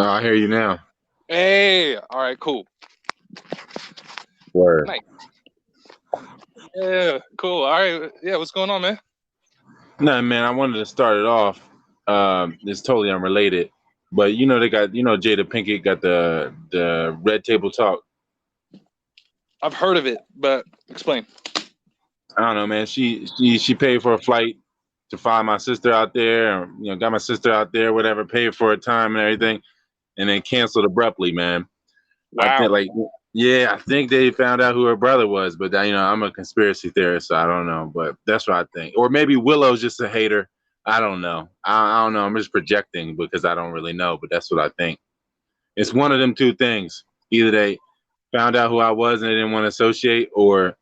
I hear you now. Hey, all right, cool. Word. Nice. Yeah, cool. All right. Yeah, what's going on, man? No, man, I wanted to start it off. It's totally unrelated, but they got Jada Pinkett got the Red Table Talk. I've heard of it, but explain. I don't know, man. She paid for a flight to find my sister out there, or, got my sister out there, whatever. Paid for a time and everything, and then canceled abruptly, man. I think Wow. yeah, I think they found out who her brother was, but I'm a conspiracy theorist, so I don't know. But that's what I think. Or maybe Willow's just a hater. I don't know. I don't know. I'm just projecting because I don't really know, but that's what I think. It's one of them two things. Either they found out who I was and they didn't want to associate, or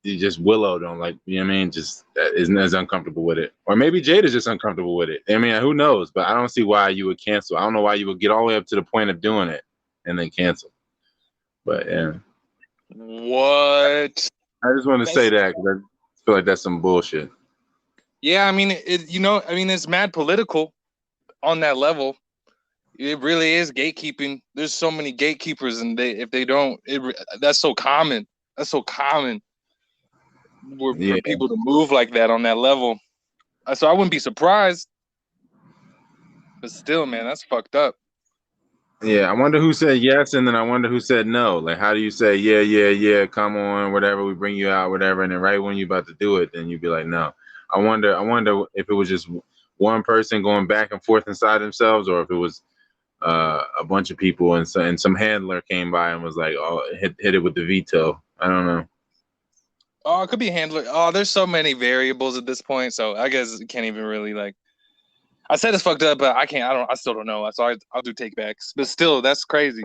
they just Willow don't like, I mean, just isn't as uncomfortable with it. Or maybe Jada's just uncomfortable with it. I mean, who knows? But I don't see why you would cancel. I don't know why you would get all the way up to the point of doing it and then cancel. But yeah. What? I just want to say That's that because I feel like that's some bullshit. yeah. I mean, it's mad political on that level. It really is gatekeeping. There's so many gatekeepers, and if they don't, that's so common. That's so common for Yeah, people to move like that on that level. So I wouldn't be surprised, but still, man, that's fucked up. yeah. I wonder who said yes, and then I wonder who said no. Like, how do you say yeah, yeah, yeah? Come on, whatever. We bring you out, whatever, and then right when you're about to do it, then you'd be like, no. I wonder if it was just one person going back and forth inside themselves, or if it was a bunch of people, and some handler came by and was like, oh, hit it with the veto. I don't know. Oh, it could be handler. Oh, there's so many variables at this point, so I guess it can't even really like. I said it's fucked up, but I can't. I don't. I still don't know. So I'll do take backs, but still, that's crazy.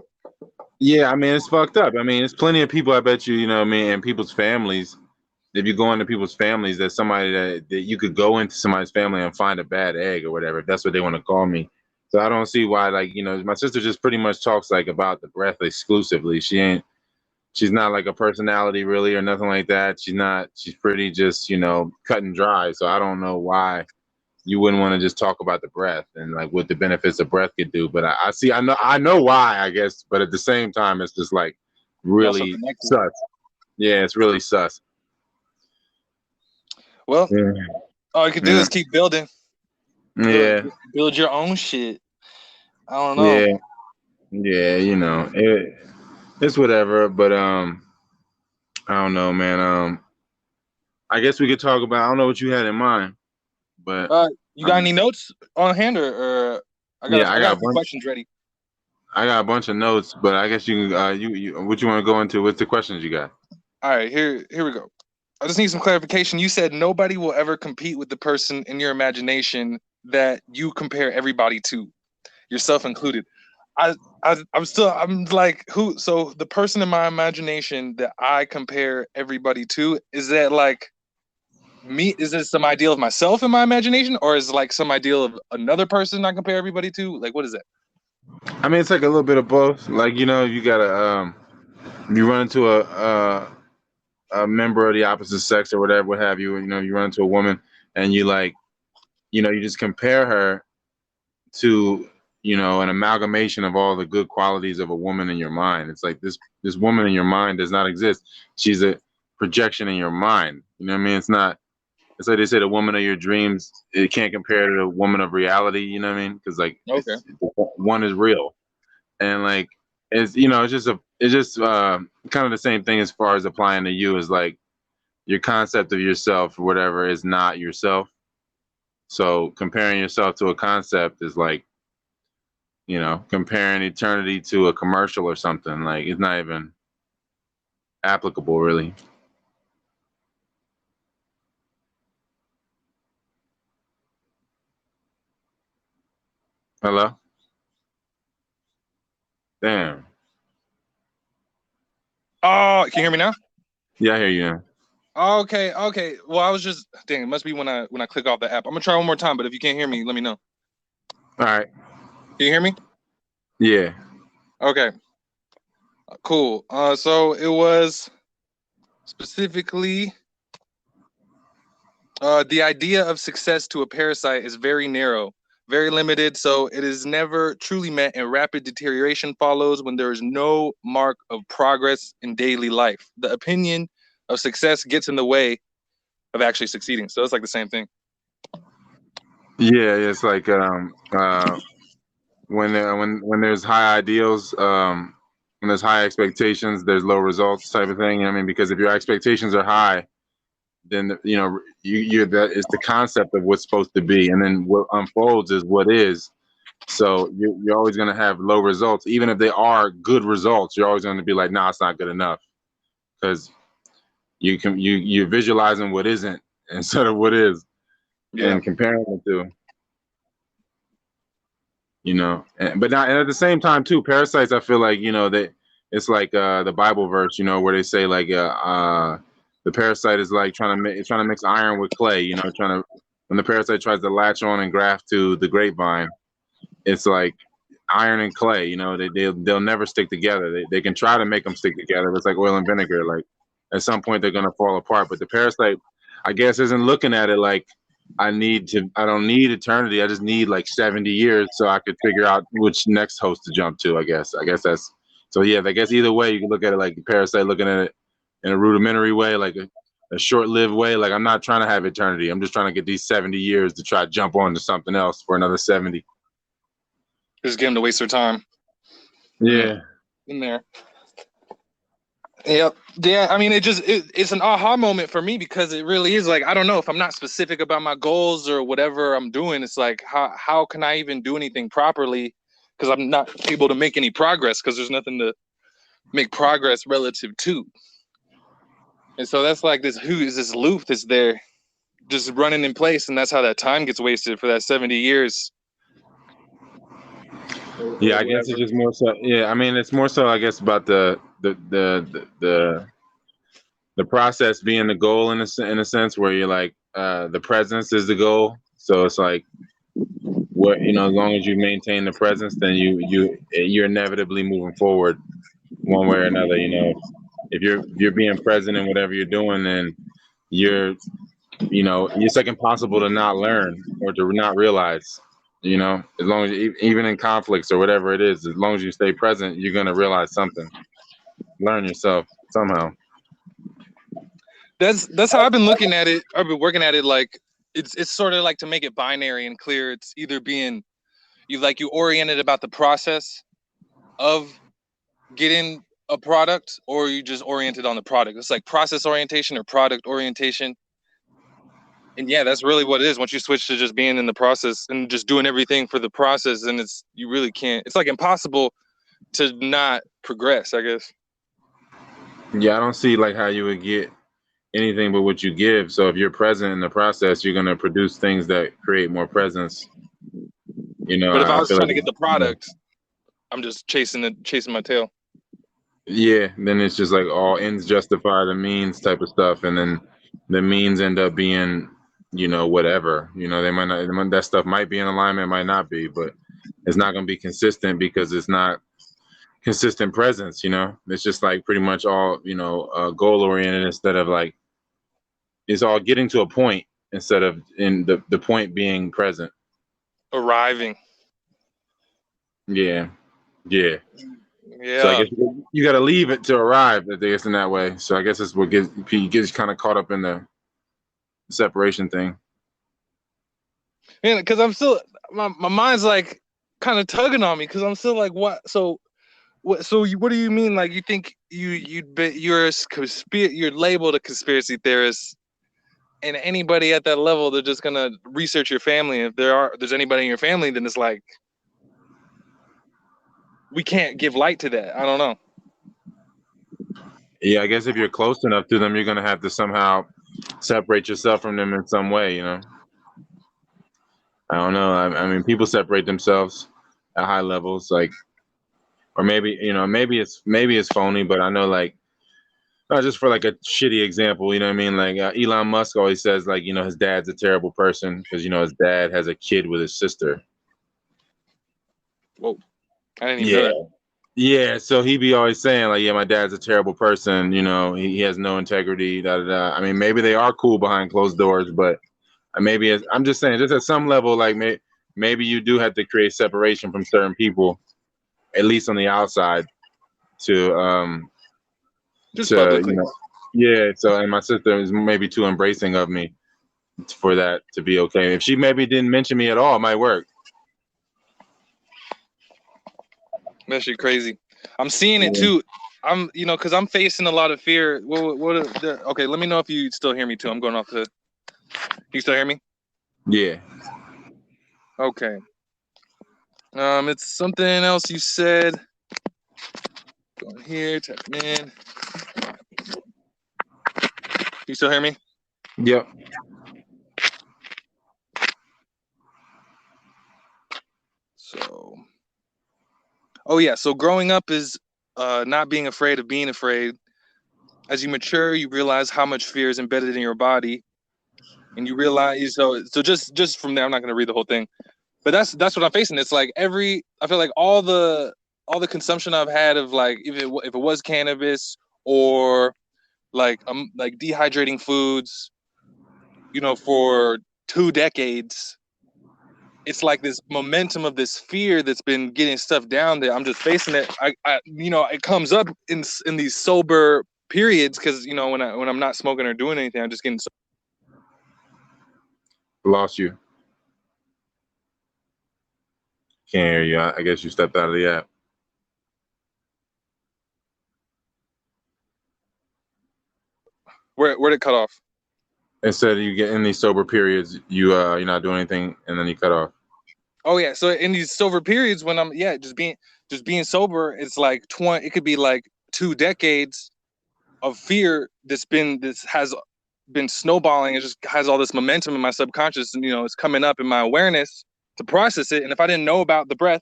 Yeah, I mean, it's fucked up. I mean, it's plenty of people. I bet you, what I mean, and people's families. If you go into people's families, there's somebody that you could go into somebody's family and find a bad egg or whatever, if that's what they want to call me. So I don't see why, like, my sister just pretty much talks like about the breath exclusively. She's not like a personality really or nothing like that. She's pretty just, cut and dry. So I don't know why you wouldn't want to just talk about the breath and like what the benefits of breath could do. But I know why, I guess. But at the same time, it's just like You also really connected. sus. Yeah, it's really sus. Well, Yeah. all you can do Yeah. is keep building. Build, Yeah. build your own shit. I don't know. Yeah. Yeah. It's whatever. But I don't know, man. I guess we could talk about. I don't know what you had in mind, but You got um, any notes on hand, or yeah, I got a few questions ready. I got a bunch of notes, but I guess you can. You what you want to go into? What's the questions you got? All right, here we go. I just need some clarification. You said nobody will ever compete with the person in your imagination that you compare everybody to, yourself included. I, I'm like, who? So the person in my imagination that I compare everybody to, is that like me? Is this some ideal of myself in my imagination, or is it like some ideal of another person I compare everybody to? Like, what is that? I mean, it's like a little bit of both. Like you gotta you run into a member of the opposite sex or whatever, what have you. You run into a woman and you like, you just compare her to an amalgamation of all the good qualities of a woman in your mind. It's like this woman in your mind does not exist. She's a projection in your mind. You know what I mean? It's like they say the woman of your dreams, it can't compare to the woman of reality. You know what I mean? Because like Okay. one is real, and like it's just kind of the same thing as far as applying to you. Is like your concept of yourself or whatever is not yourself. So comparing yourself to a concept is like, comparing eternity to a commercial or something. Like it's not even applicable, really. Hello? Damn. Oh, can you hear me now? Yeah, I hear you now. Okay, okay. Well, I was just dang. It must be when I click off the app. I'm gonna try one more time, but if you can't hear me, let me know. All right. Can you hear me? Yeah. Okay, cool. So it was specifically the idea of success to a parasite is very narrow. very limited, so it is never truly met, and rapid deterioration follows when there is no mark of progress in daily life. The opinion of success gets in the way of actually succeeding. So it's like the same thing. Yeah, it's like when there's high ideals, when there's high expectations, there's low results type of thing. I mean, because if your expectations are high, then you're that is the concept of what's supposed to be, and then what unfolds is what is. So you're always going to have low results, even if they are good results. You're always going to be like, nah, it's not good enough, because you're visualizing what isn't instead of what is, and comparing the two. But not, and at the same time too, parasites, I feel like, that it's like the Bible verse, where they say like the parasite is like trying to mix iron with clay, when the parasite tries to latch on and graft to the grapevine, it's like iron and clay, they'll never stick together. They can try to make them stick together, but it's like oil and vinegar. Like at some point they're gonna fall apart. But the parasite, I guess, isn't looking at it like I don't need eternity. I just need like 70 years so I could figure out which next host to jump to, I guess. That's so. Yeah, I guess either way you can look at it, like the parasite looking at it in a rudimentary way, like a short-lived way. Like, I'm not trying to have eternity. I'm just trying to get these 70 years to try to jump on to something else for another 70. Just get them to waste their time. Yeah. In there. Yep. Yeah. I mean, it's an aha moment for me, because it really is like, I don't know, if I'm not specific about my goals or whatever I'm doing, it's like, how can I even do anything properly? Because I'm not able to make any progress, because there's nothing to make progress relative to. And so that's like this loop that's there just running in place, and that's how that time gets wasted for that 70 years. Yeah, I guess it's just more so. Yeah, I mean, it's more so, I guess, about the process being the goal in a sense, where you're like, the presence is the goal. So it's like, what, as long as you maintain the presence, then you're inevitably moving forward one way or another. If you're being present in whatever you're doing, then it's like impossible to not learn or to not realize. As long as even in conflicts or whatever it is, as long as you stay present, you're gonna realize something. Learn yourself somehow. That's how I've been looking at it. I've been working at it like it's sort of like, to make it binary and clear. It's either being you oriented about the process of getting a product, or you just oriented on the product. It's like process orientation or product orientation. And yeah, that's really what it is. Once you switch to just being in the process and just doing everything for the process, then you really can't. It's like impossible to not progress, I guess. Yeah, I don't see like how you would get anything but what you give. So if you're present in the process, you're gonna produce things that create more presence. But if I was trying to get the product, I'm just chasing my tail. Yeah, then it's just like all ends justify the means type of stuff, and then the means end up being, whatever. They might not. That stuff might be in alignment, might not be, but it's not gonna be consistent because it's not consistent presence. It's just like pretty much all goal oriented instead of like, it's all getting to a point instead of in the point being present. Arriving. Yeah. Yeah. So I guess you got to leave it to arrive, I guess, in that way. So I guess it's what gets kind of caught up in the separation thing. Yeah, because I'm still, my mind's like kind of tugging on me, because I'm still like, what? So what do you mean? Like, you think you're labeled a conspiracy theorist, and anybody at that level, they're just gonna research your family. If there's anybody in your family, then it's like, we can't give light to that. I don't know. Yeah, I guess if you're close enough to them, you're gonna have to somehow separate yourself from them in some way. I don't know. I mean, people separate themselves at high levels, like, or maybe maybe it's phony, but I know, like, not just for like a shitty example, you know what I mean? Like, Elon Musk always says, like, his dad's a terrible person because his dad has a kid with his sister. Whoa, I didn't even know that. Yeah, so he be always saying, like, yeah, my dad's a terrible person, he has no integrity, da da da. I mean, maybe they are cool behind closed doors, but maybe I'm just saying, just at some level, like, maybe you do have to create separation from certain people, at least on the outside, to Just to you publicly. know, yeah. So, and my sister is maybe too embracing of me for that to be okay. If she maybe didn't mention me at all, it might work. That shit crazy. I'm seeing it Yeah. too. Because I'm facing a lot of fear. Okay, let me know if you still hear me too. I'm going off the. You still hear me? Yeah. Okay. It's something else you said. Going here, typing in. You still hear me? Yep. So. Oh yeah. So growing up is not being afraid of being afraid. As you mature, you realize how much fear is embedded in your body, and you realize so just from there. I'm not going to read the whole thing, but that's what I'm facing. It's like I feel like all the consumption I've had of like if it was cannabis or like dehydrating foods, for 2 decades, it's like this momentum of this fear that's been getting stuff down there. I'm just facing it. It comes up in these sober periods because when I'm not smoking or doing anything, I'm just getting. Lost you. Can't hear you. I guess you stepped out of the app. Where'd it cut off? Instead of you get in these sober periods, you're not doing anything, and then you cut off. Oh yeah, so in these sober periods when I'm just being sober, it's like 20. It could be like 2 decades of fear this has been snowballing. It just has all this momentum in my subconscious, and it's coming up in my awareness to process it. And if I didn't know about the breath,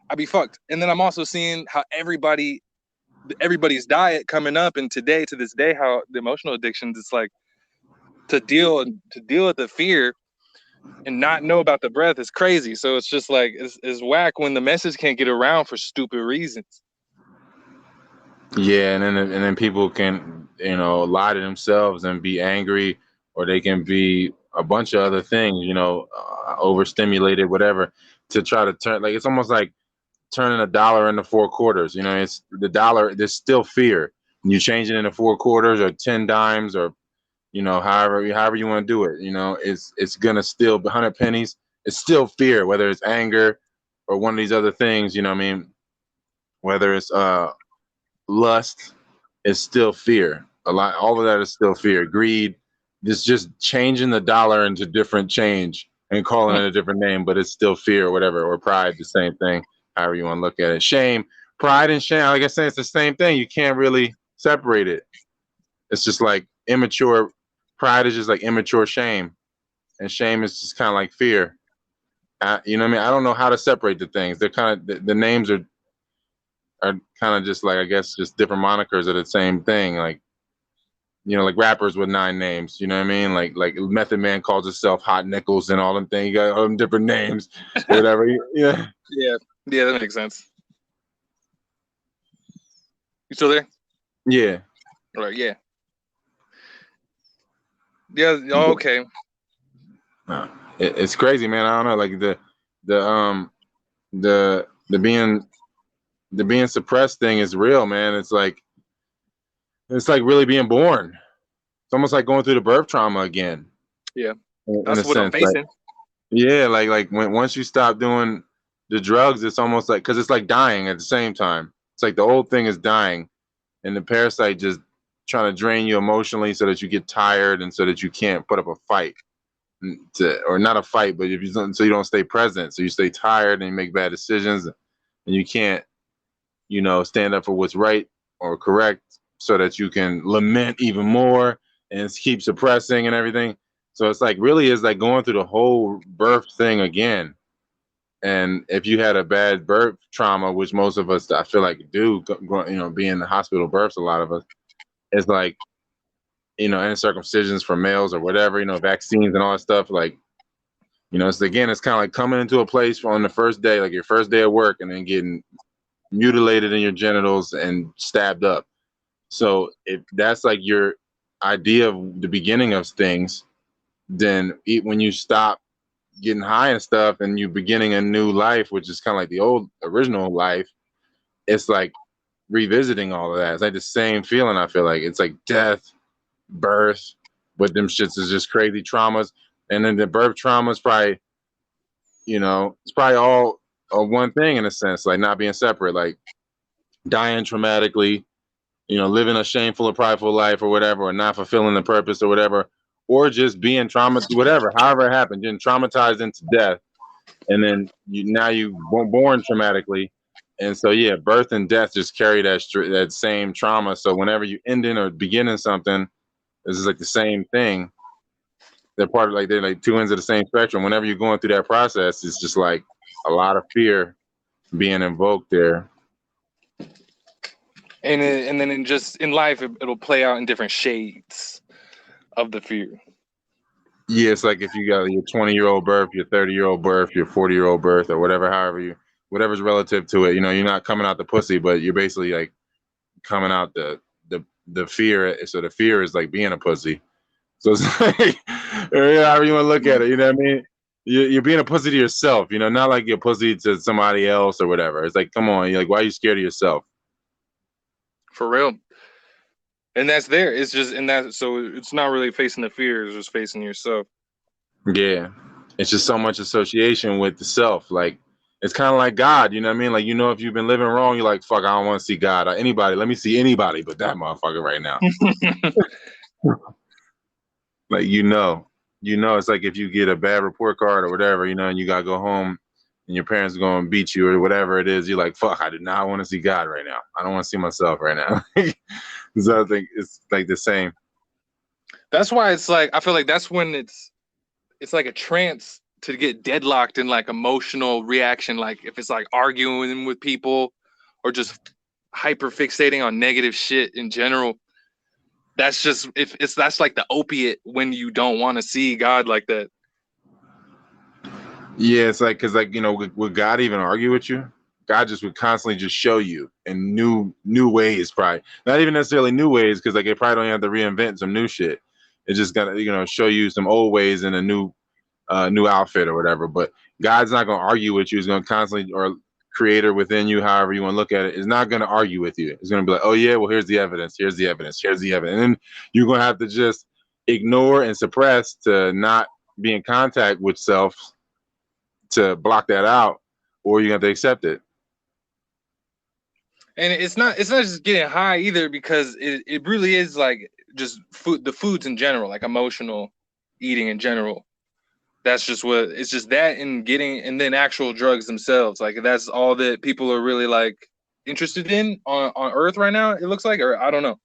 I'd be fucked. And then I'm also seeing how everybody's diet coming up, and to this day, how the emotional addictions. It's like to deal with the fear and not know about the breath is crazy. So it's just like it's whack when the message can't get around for stupid reasons. Yeah, and then people can lie to themselves and be angry, or they can be a bunch of other things, overstimulated, whatever, to try to turn. Like it's almost like turning a dollar into four quarters. It's the dollar. There's still fear. And you change it into four quarters or 10 dimes or however you want to do it. It's gonna still 100 pennies. It's still fear, whether it's anger or one of these other things. You know what I mean? Whether it's lust, is still fear. All of that is still fear. Greed, it's just changing the dollar into different change and calling it a different name, but it's still fear or whatever. Or pride, the same thing. However you want to look at it. Shame, pride, and shame. Like I said, it's the same thing. You can't really separate it. It's just like immature. Pride is just like immature shame, and shame is just kind of like fear. You know what I mean? I don't know how to separate the things. They're kind of the names are kind of just like, I guess, just different monikers of the same thing. Like like rappers with 9 names. You know what I mean? Like Method Man calls himself Hot Nickels and all them things. You got all them different names, whatever. Yeah. Yeah, that makes sense. You still there? Yeah. All right, yeah. Yeah. Oh, okay. It's crazy, man. I don't know. Like the being suppressed thing is real, man. It's like really being born. It's almost like going through the birth trauma again. Yeah, In that's a what I'm sense, like, facing. yeah, like when once you stop doing the drugs, it's almost like, because it's like dying at the same time. It's like the old thing is dying, and the parasite just trying to drain you emotionally so that you get tired and so that you can't put up a fight, or not a fight, but if you don't, so you don't stay present, so you stay tired and you make bad decisions, and you can't, stand up for what's right or correct, so that you can lament even more and keep suppressing and everything. So it's like really is like going through the whole birth thing again. And if you had a bad birth trauma, which most of us, I feel like, do, be in the hospital births, a lot of us, it's like, any circumcisions for males or whatever, vaccines and all that stuff. Like, it's again, it's kind of like coming into a place on the first day, like your first day of work, and then getting mutilated in your genitals and stabbed up. So if that's like your idea of the beginning of things, then when you stop getting high and stuff, and you beginning a new life, which is kind of like the old original life. It's like revisiting all of that. It's like the same feeling. I feel like it's like death, birth, but them shits is just crazy traumas. And then the birth trauma is probably, it's probably all one thing in a sense, like not being separate, like dying traumatically, living a shameful or prideful life or whatever, or not fulfilling the purpose or whatever, or just being traumatized, whatever, however it happened, getting traumatized into death. And then you weren't born traumatically. And so, yeah, birth and death just carry that same trauma. So whenever you ending or beginning something, this is like the same thing. They're like two ends of the same spectrum. Whenever you're going through that process, it's just like a lot of fear being invoked there. And then in life, it'll play out in different shades of the fear. Yeah, it's like if you got your 20-year-old birth, your 30-year-old birth, your 40-year-old birth, or whatever, whatever's relative to it. You're not coming out the pussy, but you're basically like coming out the fear. So the fear is like being a pussy. So it's like, however you want to look at it, you know what I mean? You're being a pussy to yourself, not like you're a pussy to somebody else or whatever. It's like, come on, you're like, why are you scared of yourself? For real. And that's there. It's just so it's not really facing the fear, it's just facing yourself. Yeah. It's just so much association with the self. Like it's kind of like God, you know what I mean? Like, if you've been living wrong, you're like, fuck, I don't want to see God or anybody. Let me see anybody but that motherfucker right now. Like, it's like if you get a bad report card or whatever, and you got to go home and your parents are going to beat you or whatever it is, you're like, fuck, I do not want to see God right now. I don't want to see myself right now. So I think it's like the same. That's why it's like, I feel like that's when it's like a trance to get deadlocked in like emotional reaction. Like if it's like arguing with people or just hyper fixating on negative shit in general. That's just, that's like the opiate when you don't want to see God like that. Yeah, it's like, because like, would God even argue with you? God just would constantly just show you in new ways, probably not even necessarily new ways, because like they probably don't have to reinvent some new shit. It's just gonna show you some old ways in a new outfit or whatever. But God's not gonna argue with you. He's gonna constantly, or creator within you, however you want to look at it, is not gonna argue with you. It's gonna be like, oh yeah, well here's the evidence, here's the evidence, here's the evidence, and then you're gonna have to just ignore and suppress to not be in contact with self, to block that out, or you have to accept it. And it's not just getting high either, because it really is like just the foods in general, like emotional eating in general. That's just what it's just that, and then actual drugs themselves. Like that's all that people are really like interested in on Earth right now, it looks like, or I don't know.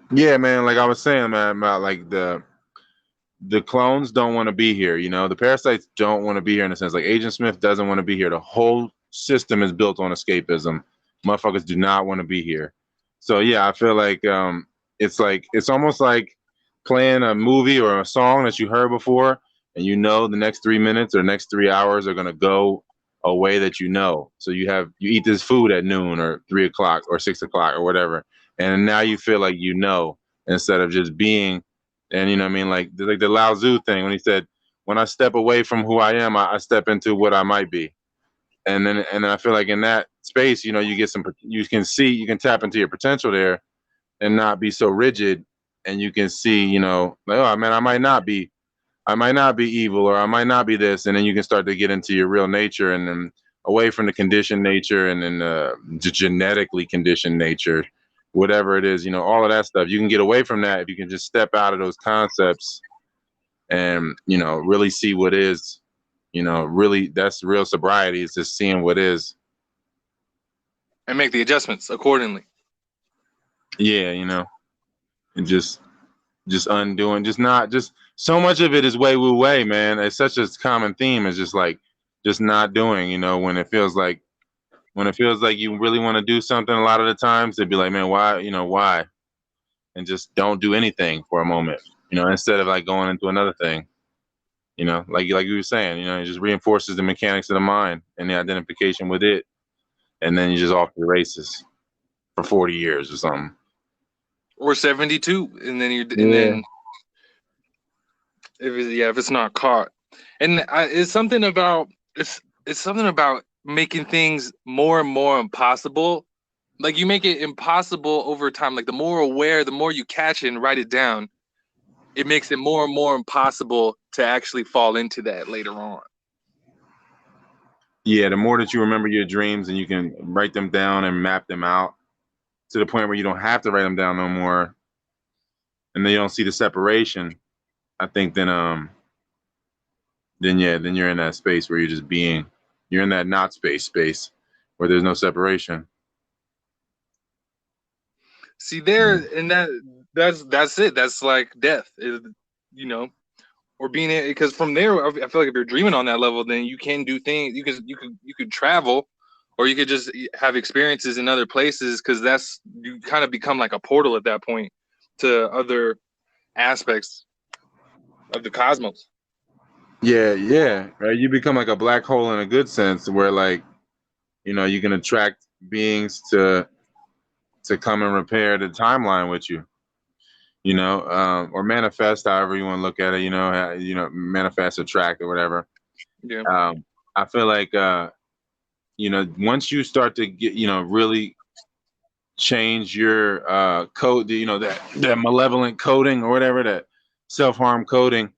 Yeah, man, like I was saying, man, about like the clones don't want to be here. The parasites don't want to be here, in a sense. Like Agent Smith doesn't want to be here. The whole system is built on escapism. Motherfuckers do not want to be here. So yeah, I feel like it's almost like playing a movie or a song that you heard before, and the next 3 minutes or next 3 hours are gonna go a way that So you eat this food at noon or 3 o'clock or 6 o'clock or whatever, and now you feel like instead of just being. And you know what I mean? Like the Lao Tzu thing when he said, when I step away from who I am, I step into what I might be. And I feel like in that space, you can tap into your potential there and not be so rigid. And you can see, like, oh man, I might not be evil, or I might not be this. And then you can start to get into your real nature, and then away from the conditioned nature, and then the genetically conditioned nature, whatever it is, all of that stuff. You can get away from that if you can just step out of those concepts and, really see what is, really that's real sobriety, is just seeing what is. And make the adjustments accordingly. Yeah, and just undoing, just so much of it is way wu way, man. It's such a common theme. It's just like, just not doing, when it feels like you really want to do something. A lot of the times they'd be like, man, why? And just don't do anything for a moment, instead of like going into another thing, like you were saying, it just reinforces the mechanics of the mind and the identification with it. And then you just off the races for 40 years or something. Or 72. And then then if it's not caught. And it's something about it's something about making things more and more impossible. Like you make it impossible over time. Like the more aware, the more you catch it and write it down, it makes it more and more impossible to actually fall into that later on. Yeah, the more that you remember your dreams and you can write them down and map them out to the point where you don't have to write them down no more, and then you don't see the separation, I think then yeah, then you're in that space where you're just being, you're in that not space where there's no separation. See there, and that's it. That's like death, you know, or being it, because from there, I feel like if you're dreaming on that level, then you can do things. You could travel, or you could just have experiences in other places, because that's you kind of become like a portal at that point to other aspects of the cosmos. Yeah, right. You become like a black hole in a good sense, where like, you can attract beings to come and repair the timeline with you, or manifest, however you want to look at it, manifest, attract, or whatever. Yeah. I feel like once you start to get, really change your code, that malevolent coding or whatever, that self-harm coding,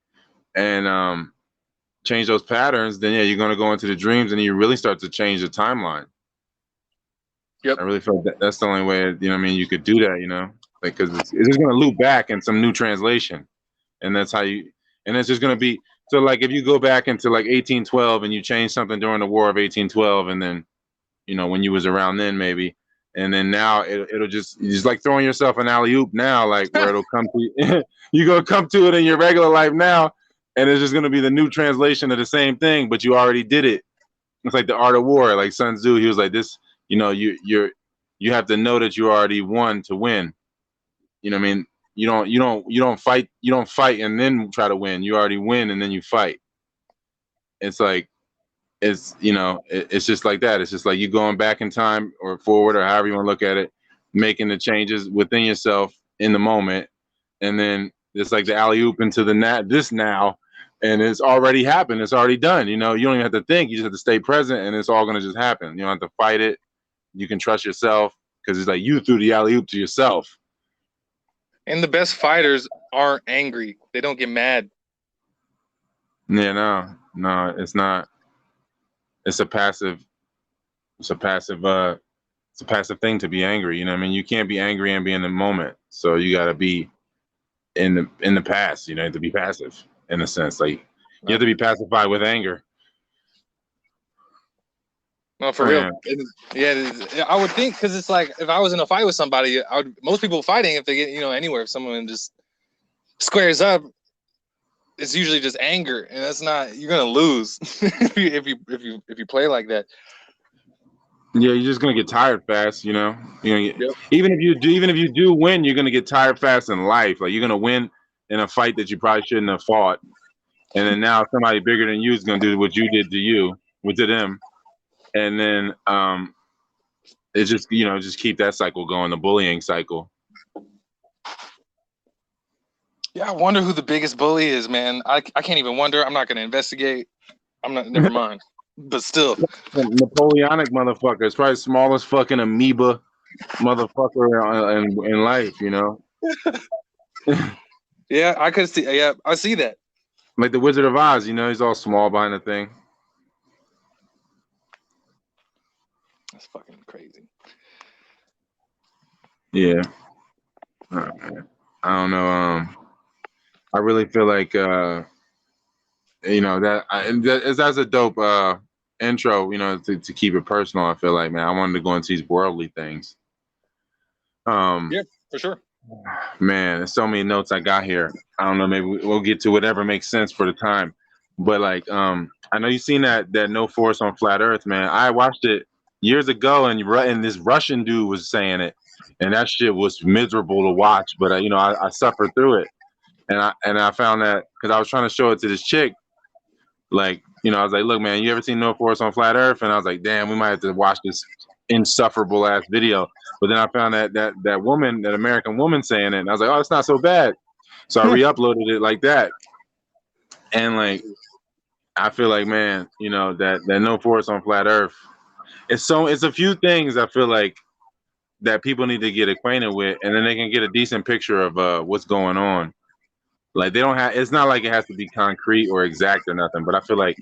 and change those patterns, then yeah, you're going to go into the dreams and you really start to change the timeline. Yep. I really feel that's the only way, you could do that, like, because it's just going to loop back in some new translation, and that's how and it's just going to be, so like if you go back into like 1812 and you change something during the War of 1812, and then when you was around then maybe, and then now it'll just like throwing yourself an alley-oop now, like where it'll come to you. You're going to come to it in your regular life now, and it's just going to be the new translation of the same thing, but you already did it. It's like the art of war, like Sun Tzu. He was like, this, you have to know that you already won to win. You know what I mean? You don't fight and then try to win. You already win and then you fight. It's like, it's just like that. It's just like you going back in time or forward, or however you want to look at it, making the changes within yourself in the moment, and then it's like the alley oop into this now, and it's already happened. It's already done. You don't even have to think. You just have to stay present, and it's all gonna just happen. You don't have to fight it. You can trust yourself, because it's like you threw the alley oop to yourself. And the best fighters aren't angry. They don't get mad. Yeah, no, it's not. It's a passive thing to be angry. You know what I mean? You can't be angry and be in the moment. So you got to be in the past, to be passive in a sense. Like you have to be pacified with anger. No, for real. Yeah, I would think, because it's like if I was in a fight with somebody, most people fighting, if they get anywhere, if someone just squares up, it's usually just anger, and that's not, you're gonna lose if you play like that. Yeah, you're just gonna get tired fast. Yep. Even if you do win, you're gonna get tired fast in life. Like you're gonna win in a fight that you probably shouldn't have fought, and then now somebody bigger than you is gonna do what you did to them. And then it's just just keep that cycle going, the bullying cycle. Yeah, I wonder who the biggest bully is, man. I can't even wonder. I'm not gonna investigate. Never mind. But still, Napoleonic motherfucker. It's probably the smallest fucking amoeba motherfucker in life. Yeah, I could see. Yeah, I see that. Like the Wizard of Oz. He's all small behind the thing. That's fucking crazy. Yeah. I don't know. I really feel like that's a dope intro. To keep it personal. I feel like, man, I wanted to go into these worldly things. Yeah, for sure. Man, there's so many notes I got here. I don't know. Maybe we'll get to whatever makes sense for the time. But like, I know you've seen that No Force on Flat Earth, man. I watched it years ago, and this Russian dude was saying it, and that shit was miserable to watch. But I suffered through it, and I found that because I was trying to show it to this chick, like, I was like, look, man, you ever seen No Force on Flat Earth? And I was like, damn, we might have to watch this insufferable ass video. But then I found that woman, that American woman saying it, and I was like, oh, it's not so bad. So I re-uploaded it like that, and like, I feel like, man, you know, that no force on flat Earth. It's a few things I feel like that people need to get acquainted with, and then they can get a decent picture of what's going on. Like they don't have. It's not like it has to be concrete or exact or nothing, but I feel like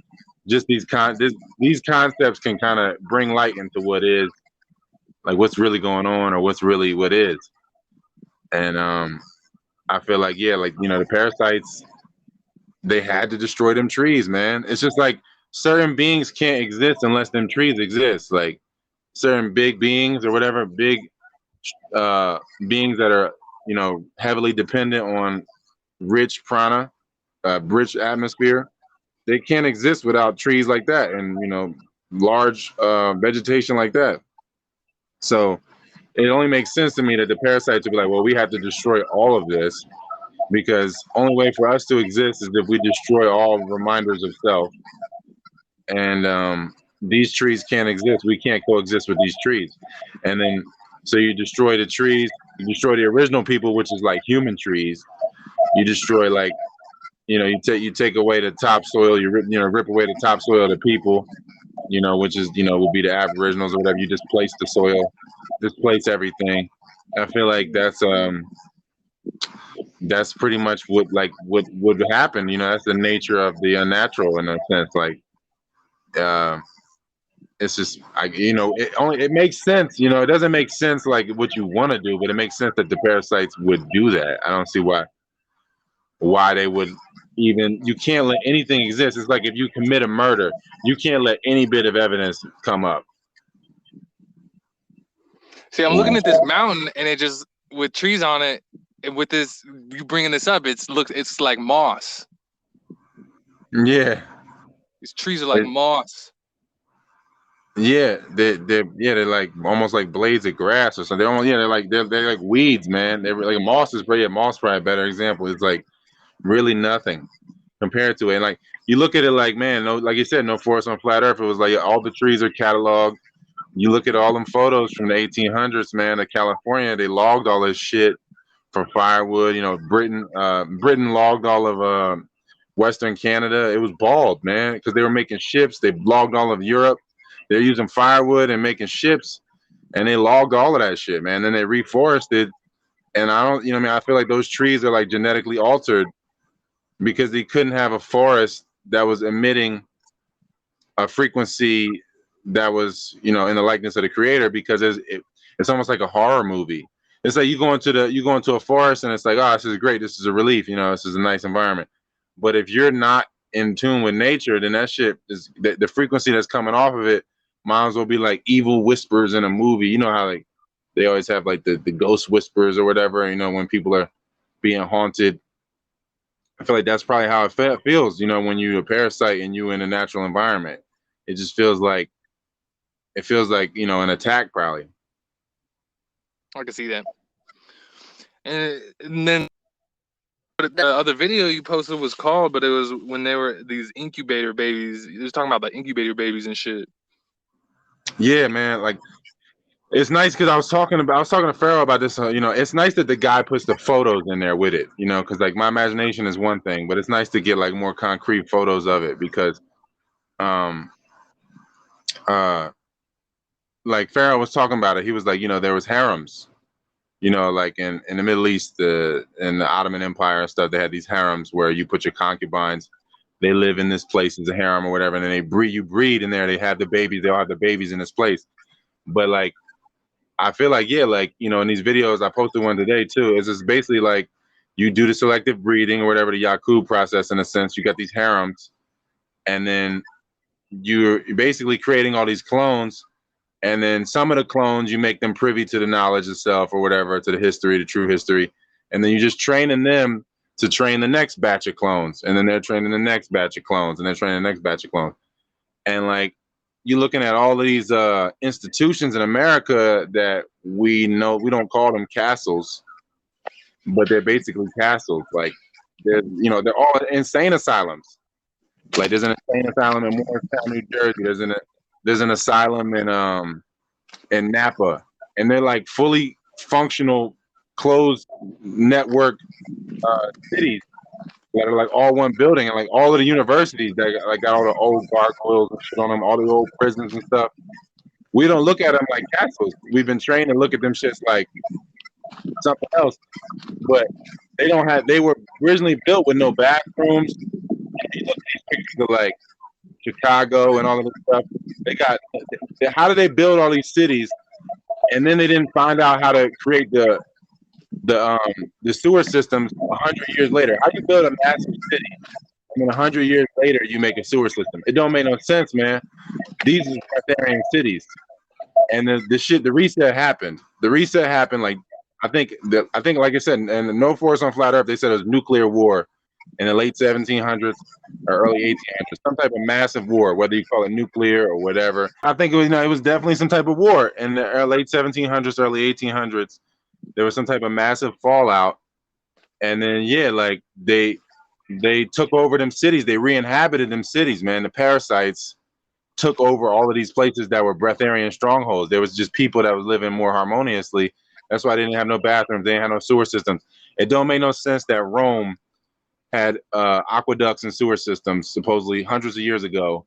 just these concepts can kind of bring light into what is, like what's really going on or what's really what is. And I feel like, yeah, like, you know, the parasites, they had to destroy them trees, man. It's just like certain beings can't exist unless them trees exist. Like certain big beings or whatever, big uh beings that are, you know, heavily dependent on rich prana, rich atmosphere, they can't exist without trees like that, and, you know, large vegetation like that. So it only makes sense to me that the parasites would be like, well, we have to destroy all of this, because only way for us to exist is if we destroy all reminders of self. And these trees can't exist. We can't coexist with these trees. And then, so you destroy the trees, you destroy the original people, which is like human trees. You destroy, like, you know, you take away the topsoil, rip away the topsoil of the people, you know, which is, you know, would be the aboriginals or whatever. You displace the soil, displace everything. I feel like that's pretty much what would happen. You know, that's the nature of the unnatural in a sense. Like, uh, it's just, you know, it makes sense. You know, it doesn't make sense like what you want to do, but it makes sense that the parasites would do that. I don't see why they would even. You can't let anything exist. It's like if you commit a murder, you can't let any bit of evidence come up. See, I'm looking at this mountain, and it just with trees on it. And with this, you bringing this up, it's like moss. Yeah, These trees are like moss. yeah, they're like almost like blades of grass or something. They're almost, yeah, they're like weeds, man. They're like moss is probably, yeah, moss probably a better example. It's like really nothing compared to it. And like you look at it like, man, no, like you said, no forest on flat Earth. It was like all the trees are cataloged. You look at all them photos from the 1800s, man, of California. They logged all this shit for firewood. You know, Britain logged all of Western Canada. It was bald, man, because they were making ships. They logged all of Europe. They're using firewood and making ships, and they logged all of that shit, man. Then they reforested, and I don't, you know, what I mean, I feel like those trees are like genetically altered because they couldn't have a forest that was emitting a frequency that was, you know, in the likeness of the creator, because it's almost like a horror movie. It's like you go into a forest and it's like, oh, this is great, this is a relief, you know, this is a nice environment. But if you're not in tune with nature, then that shit is the frequency that's coming off of it might as well be like evil whispers in a movie. You know how like they always have like the ghost whispers or whatever, you know, when people are being haunted. I feel like that's probably how it feels, you know, when you're a parasite and you in a natural environment. It just feels like, you know, an attack probably. I can see that. And then the other video you posted was called, but it was when they were these incubator babies. It was talking about the incubator babies and shit. Yeah, man. Like, it's nice because I was talking to Pharaoh about this. You know, it's nice that the guy puts the photos in there with it. You know, because like my imagination is one thing, but it's nice to get like more concrete photos of it because, um, uh, like Pharaoh was talking about it. He was like, you know, there was harems. You know, like in the Middle East, in the Ottoman Empire and stuff, they had these harems where you put your concubines. They live in this place as a harem or whatever, and then you breed in there. They have the babies. They all have the babies in this place. But like, I feel like, yeah, like, you know, in these videos, I posted one today too. It's just basically like you do the selective breeding or whatever, the Yakub process, in a sense. You got these harems, and then you're basically creating all these clones. And then some of the clones, you make them privy to the knowledge itself or whatever, to the history, the true history. And then you're just training them to train the next batch of clones. And then they're training the next batch of clones, and they're training the next batch of clones. And like, you're looking at all of these institutions in America that we know, we don't call them castles, but they're basically castles. Like, they're all insane asylums. Like, there's an insane asylum in Morristown, New Jersey. There's an asylum in Napa, and they're like fully functional, closed network cities. that are like all one building, and like all of the universities that got all the old gargoyles and shit on them, all the old prisons and stuff. We don't look at them like castles. We've been trained to look at them shits like something else, but they don't have. They were originally built with no bathrooms. And you look at these pictures of like Chicago and all of this stuff. They got. How did they build all these cities, and then they didn't find out how to create the sewer systems 100 years later? How do you build a massive city, and then 100 years later you make a sewer system? It don't make no sense, man. These are Breatharian cities, and the reset happened. The reset happened like I think like I said, and No Force on Flat Earth, they said it was nuclear war in the late 1700s or early 1800s, some type of massive war, whether you call it nuclear or whatever. I think it was, it was definitely some type of war in the late 1700s, early 1800s. There was some type of massive fallout, and then yeah, like they took over them cities, they re-inhabited them cities, man. The parasites took over all of these places that were breatharian strongholds. There was just people that was living more harmoniously. That's why they didn't have no bathrooms, they didn't have no sewer systems. It don't make no sense that Rome had aqueducts and sewer systems supposedly hundreds of years ago,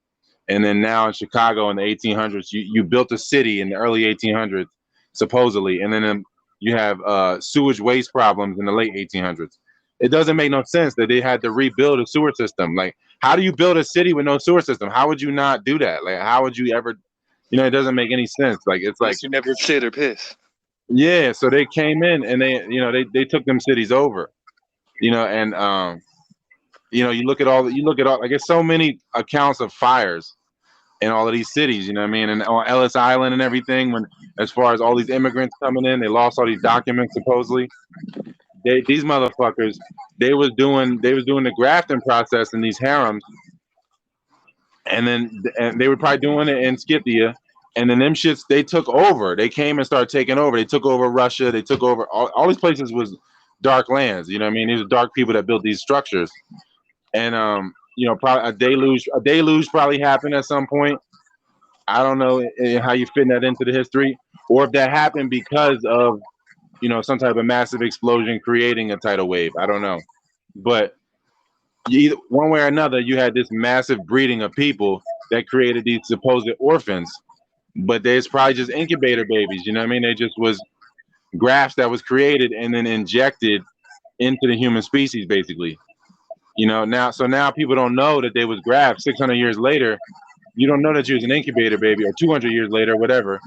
and then now in Chicago in the 1800s, you built a city in the early 1800s supposedly, and then you have sewage waste problems in the late 1800s. It doesn't make no sense that they had to rebuild a sewer system. Like, how do you build a city with no sewer system? How would you not do that? Like, how would you ever? It doesn't make any sense. Like, it's like you never shit or piss. yeah. So they came in and they took them cities over. And you look at all like it's so many accounts of fires in all of these cities, you know what I mean? And on Ellis Island and everything, when as far as all these immigrants coming in, they lost all these documents supposedly. These motherfuckers, they was doing the grafting process in these harems, and they were probably doing it in Scythia, and then them shits they took over. They came and started taking over. They took over Russia. They took over all these places was dark lands. You know what I mean? These are dark people that built these structures, and probably a deluge probably happened at some point. I don't know how you fit that into the history, or if that happened because of some type of massive explosion creating a tidal wave. I don't know, but either one way or another, you had this massive breeding of people that created these supposed orphans, but there's probably just incubator babies. You know what I mean? They just was grafts that was created and then injected into the human species, basically. Now people don't know that they was grafts 600 years later. You don't know that you was an incubator baby, or 200 years later, whatever.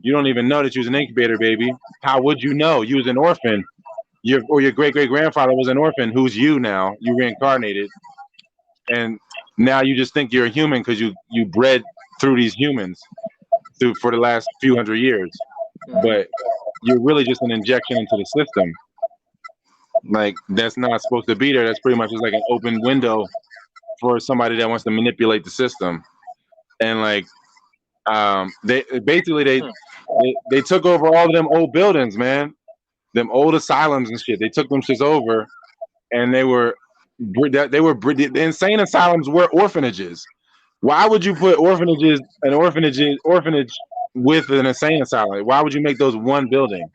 You don't even know that you was an incubator baby. How would you know? You was an orphan. Your great great grandfather was an orphan. Who's you now? You reincarnated, and now you just think you're a human because you bred through these humans for the last few hundred years. But you're really just an injection into the system. Like, that's not supposed to be there. That's pretty much just like an open window for somebody that wants to manipulate the system. And like, they basically they took over all of them old buildings, man. Them old asylums and shit. They took them shits over, and the insane asylums were orphanages. Why would you put an orphanage with an insane asylum? Why would you make those one building?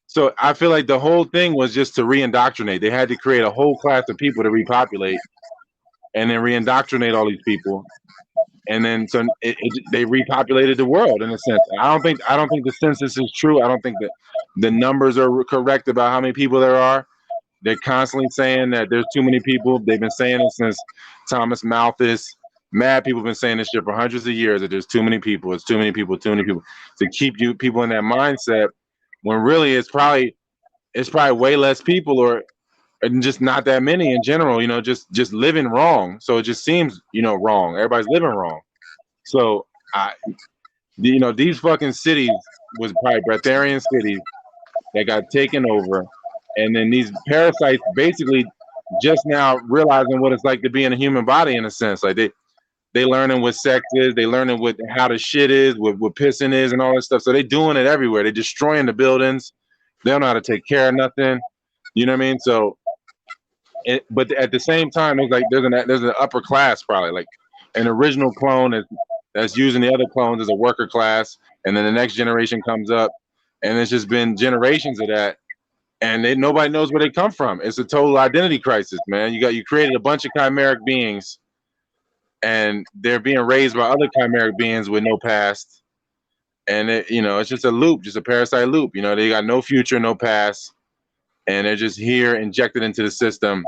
So I feel like the whole thing was just to re-indoctrinate. They had to create a whole class of people to repopulate, and then re-indoctrinate all these people, and then they repopulated the world in a sense. I don't think the census is true. I don't think that the numbers are correct about how many people there are. They're constantly saying that there's too many people. They've been saying it since Thomas Malthus. Mad people have been saying this shit for hundreds of years, that there's too many people. It's too many people to keep people in that mindset, when really it's probably way less people, or just not that many in general, just living wrong. So it just seems, wrong. Everybody's living wrong. So these fucking cities was probably breatharian cities that got taken over, and then these parasites basically just now realizing what it's like to be in a human body, in a sense. Like they learning what sex is, they learning how the shit is, what pissing is, and all that stuff. So they doing it everywhere. They destroying the buildings. They don't know how to take care of nothing. You know what I mean? So, but at the same time, it's like there's an upper class, probably like an original clone that's using the other clones as a worker class, and then the next generation comes up, and it's just been generations of that. and nobody knows where they come from. It's a total identity crisis, man. You created a bunch of chimeric beings, and they're being raised by other chimeric beings with no past, and it's just a loop, just a parasite loop. They got no future, no past, and they're just here injected into the system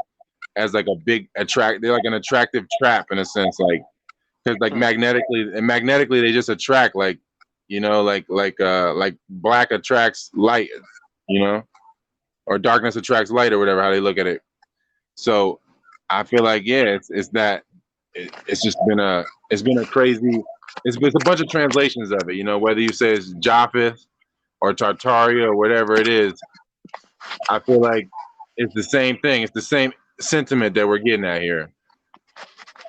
as like a big attract. They're like an attractive trap in a sense, like because like magnetically they just attract, like like black attracts light, you know, or darkness attracts light or whatever, how they look at it. So I feel like it's that it's just been a crazy. It's a bunch of translations of it, whether you say it's Japheth or Tartaria or whatever it is. I feel like it's the same thing. It's the same sentiment that we're getting at here.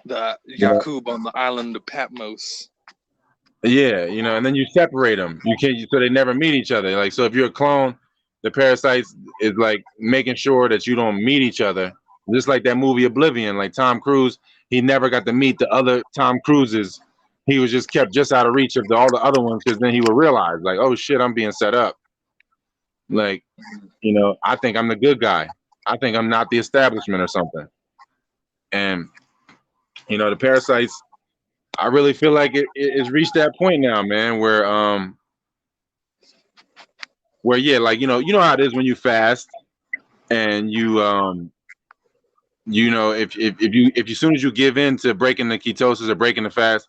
The Yakub on the island of Patmos. Yeah, and then you separate them. You can't, so they never meet each other. Like, so if you're a clone, the parasites is like making sure that you don't meet each other. Just like that movie Oblivion, like Tom Cruise, he never got to meet the other Tom Cruises. He was just kept just out of reach of all the other ones, because then he would realize, like, oh shit, I'm being set up. Like, I think I'm the good guy. I think I'm not the establishment or something. And the parasites, I really feel like it's reached that point now, man, where yeah, like how it is when you fast, and if as soon as you give in to breaking the ketosis or breaking the fast,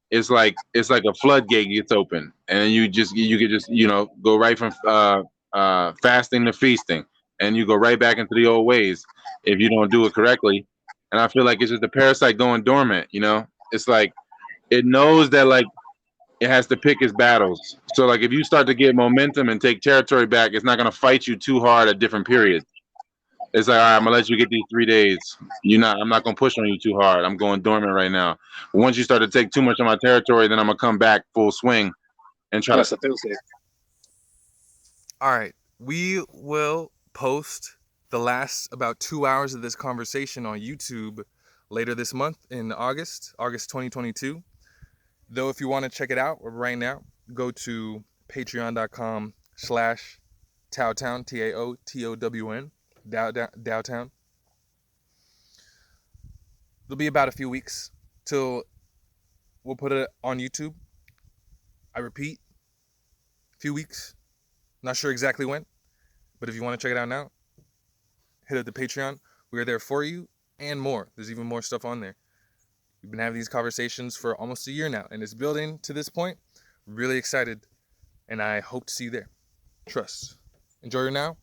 it's like a floodgate gets open, and you could just go right from fasting to feasting, and you go right back into the old ways if you don't do it correctly. And I feel like it's just the parasite going dormant. It's like it knows that, like, it has to pick its battles. So like if you start to get momentum and take territory back, it's not going to fight you too hard at different periods. It's like, all right, I'm gonna let you get these 3 days. I'm not gonna push on you too hard. I'm going dormant right now. But once you start to take too much of my territory, then I'm gonna come back full swing and try to. All right, we will post the last about 2 hours of this conversation on YouTube later this month in August 2022. Though if you want to check it out right now, go to patreon.com/Taotown, TAOTOWN, Dowtown. It'll be about a few weeks till we'll put it on YouTube. I repeat, a few weeks. Not sure exactly when, but if you want to check it out now, hit up the Patreon. We are there for you and more. There's even more stuff on there. We've been having these conversations for almost a year now, and it's building to this point. Really excited, and I hope to see you there. Trust. Enjoy your now.